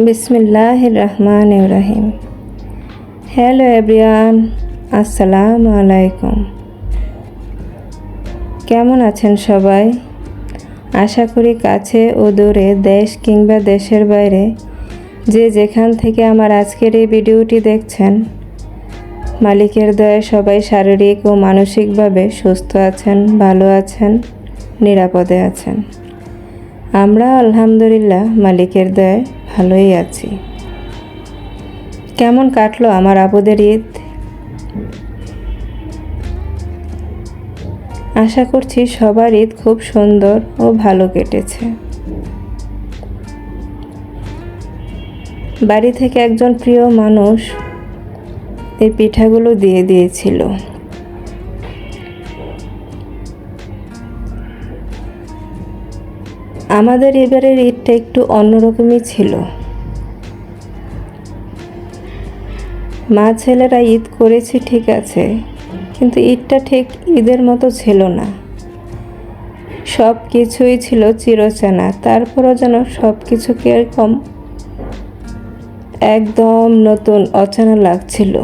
বিসমিল্লাহির রহমানির রহিম। Hello everyone, আসসালামু আলাইকুম। কেমন আছেন সবাই? আশা করি কাছে ও দূরে, দেশ কিংবা দেশের বাইরে যে যেখান থেকে আমার আজকের এই ভিডিওটি দেখছেন, মালিকের দয়ায় সবাই শারীরিক ও মানসিকভাবে সুস্থ আছেন, ভালো আছেন, নিরাপদে আছেন। আমরা আলহামদুলিল্লাহ মালিকের দয়ায় ভালোই আছি। কেমন কাটলো আমার আপুদের ঈদ? আশা করছি সবার ঈদ খুব সুন্দর ও ভালো কেটেছে। বাড়ি থেকে একজন প্রিয় মানুষ এই পিঠাগুলো দিয়ে দিয়েছিল। আমাদের এবারের ঈদটা একটু অন্যরকমই ছিল। মা ছেলেরা ঈদ করেছি ঠিক আছে, কিন্তু ঈদটা ঠিক ঈদের মতো ছিল না। সব কিছুই ছিল চিরচেনা, তারপরও যেন সব কিছু কিরকম একদম নতুন, অচেনা লাগছিল।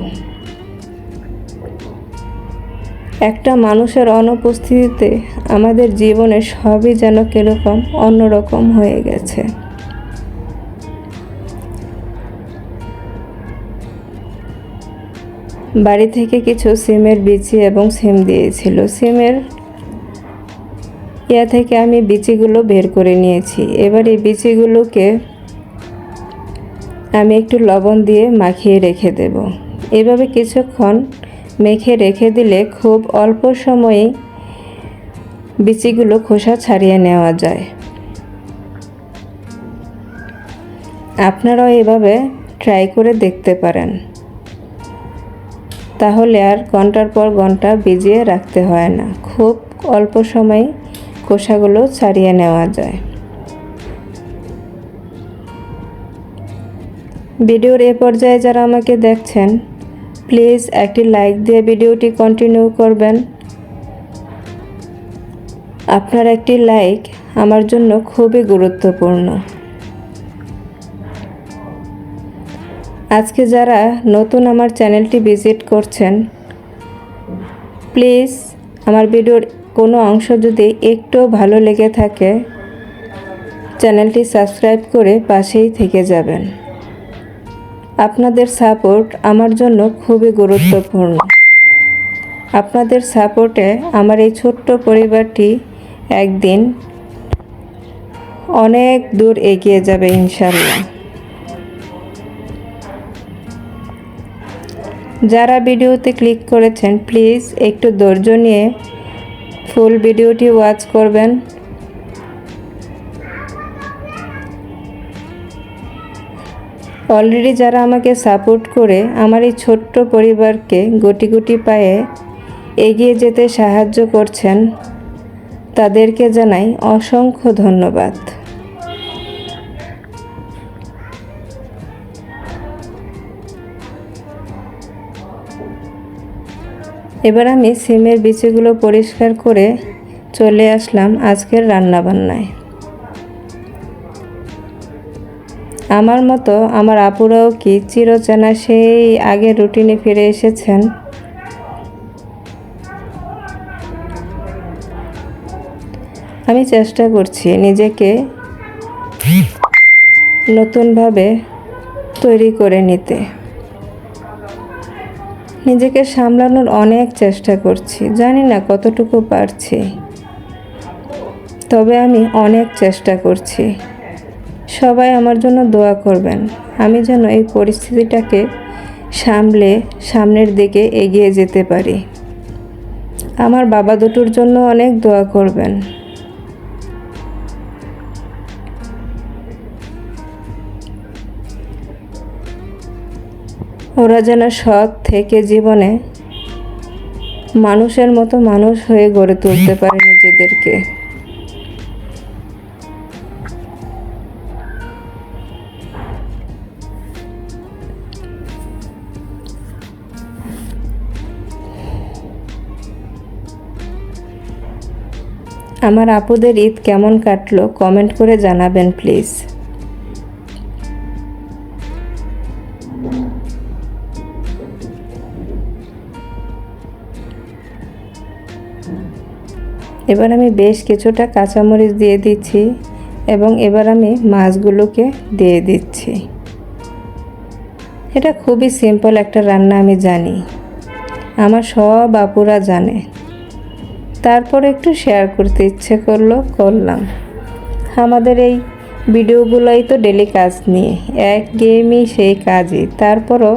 একটা মানুষের অনুপস্থিতিতে আমাদের জীবনে সবই যেন কিরকম অন্যরকম হয়ে গেছে। বাড়ি থেকে কিছু সিমের বিচি এবং সিম দিয়েছিল। সিমের থেকে আমি বিচিগুলো বের করে নিয়েছি। এবার এই বিচিগুলোকে আমি একটু লবণ দিয়ে মাখিয়ে রেখে দেব। এভাবে কিছুক্ষণ মেখে রেখে দিলে খুব অল্প সময়েই বিচিগুলো খোসা ছাড়িয়ে নেওয়া যায়। আপনারাও এভাবে ট্রাই করে দেখতে পারেন, তাহলে আর ঘন্টার পর ঘন্টা ভিজিয়ে রাখতে হয় না। খুব অল্প সময়ে খোসাগুলো ছাড়িয়ে নেওয়া যায়। ভিডিওর এ পর্যায়ে যারা আমাকে দেখছেন, প্লিজ একটি লাইক দিয়ে ভিডিওটি কন্টিনিউ করবেন। আপনার একটি লাইক আমার জন্য খুবই গুরুত্বপূর্ণ। আজকে যারা নতুন আমার চ্যানেলটি ভিজিট করছেন, প্লিজ আমার ভিডিওর কোনো অংশ যদি একটু ভালো লেগে থাকে, চ্যানেলটি সাবস্ক্রাইব করে পাশেই থেকে যাবেন। আপনাদের সাপোর্ট আমার জন্য খুবই গুরুত্বপূর্ণ। আপনাদের সাপোর্টে আমার এই ছোট্ট পরিবারটি একদিন অনেক দূর এগিয়ে যাবে ইনশাআল্লাহ। যারা ভিডিওতে ক্লিক করেছেন, প্লিজ একটু ধৈর্য নিয়ে ফুল ভিডিওটি ওয়াচ করবেন। অলরেডি যারা আমাকে সাপোর্ট করে আমার এই ছোট্ট পরিবারকে গুটি গুটি পায়ে এগিয়ে যেতে সাহায্য করছেন, তাদেরকে জানাই অসংখ্য ধন্যবাদ। এবার আমি সিমের বিচিগুলো পরিষ্কার করে চলে আসলাম আজকের রান্নাবান্নায়। আমার মতো আমার আপুরাও কি চিরচেনা সেই আগের রুটিনে ফিরে এসেছেন? আমি চেষ্টা করছি নিজেকে নতুনভাবে তৈরি করে নিতে। নিজেকে সামলানোর অনেক চেষ্টা করছি, জানি না কতটুকু পারছি, তবে আমি অনেক চেষ্টা করছি। সবাই আমার জন্য দোয়া করবেন, আমি যেন এই পরিস্থিতিটাকে সামলে সামনের দিকে এগিয়ে যেতে পারি। আমার বাবা দুটোর জন্য অনেক দোয়া করবেন। ওরা যেন সৎ থেকে জীবনে মানুষের মতো মানুষ হয়ে গড়ে তুলতে পারে নিজেদেরকে। আমার আপুদের ঈদ কেমন কাটলো কমেন্ট করে জানাবেন প্লিজ। এবার আমি বেশ কিছুটা কাঁচামরিচ দিয়ে দিচ্ছি এবং এবার আমি মাছগুলোকে দিয়ে দিচ্ছি। এটা খুবই সিম্পল একটা রান্না, আমি জানি, আমার সব আপুরা জানে, তারপর একটু শেয়ার করতে ইচ্ছে করলাম। আমাদের এই ভিডিওগুলোই তো ডেলি কাজ নিয়ে, একঘেয়েমি সেই কাজই, তারপরও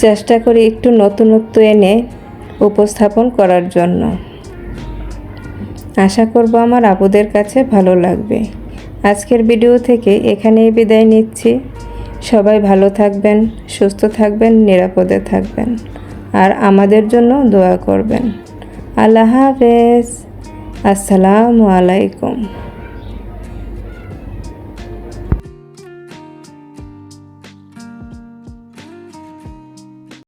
চেষ্টা করি একটু নতুনত্ব এনে উপস্থাপন করার জন্য। আশা করব আমার আপুদের কাছে ভালো লাগবে। আজকের ভিডিও থেকে এখানেই বিদায় নিচ্ছি। সবাই ভালো থাকবেন, সুস্থ থাকবেন, নিরাপদে থাকবেন, আর আমাদের জন্য দোয়া করবেন। আল্লাহ হাফেজ। আসসালামু আলাইকুম।